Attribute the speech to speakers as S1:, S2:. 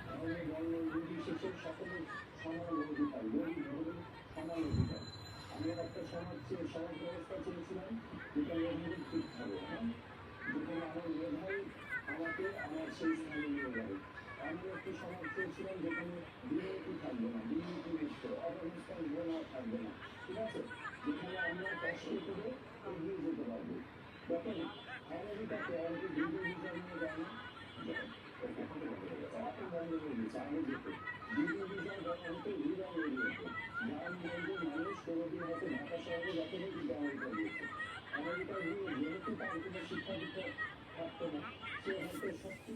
S1: ধর্ম, বর্ণ নির্বিশেষে সকলের সমান অধিকার, গরিব ধনী সমান অধিকার। আমরা একটা সমাজ ব্যবস্থা চেয়েছিলাম যেখানে মেধাবী ঠিক থাকবে, হ্যাঁ, যেখানে আমার মেধাই আমাকে আমার সেই স্থানে নিয়ে যাবে। এমন একটি সমাজ চেয়েছিলাম যেখানে দুর্নীতি থাকবে না, দুর্নীতি মুক্ত, অপবিশ্বাস ঘৃণা থাকবে না, ঠিক আছে, যেখানে আমরা কষ্ট করে এগিয়ে যেতে পারবো। দেখেন আমেরিকাতে অনেকে ভিডিও ভিসা নিয়ে যায় না, এখন বন্ধ হয়ে গেছে, এখন বন্ধ হয়ে গেছে, আগে যেত ভিডিও ভিসার কথা হতো হিরো এরিয়াতে, গ্রামগঞ্জের মানুষ কোনোদিন হয়তো ঢাকা শহরে দেখেনি কিন্তু আমেরিকা গিয়েছে। আমেরিকা গিয়ে যেহেতু তার কোনো শিক্ষা দীক্ষা থাকতো না, সে হয়তো সত্যি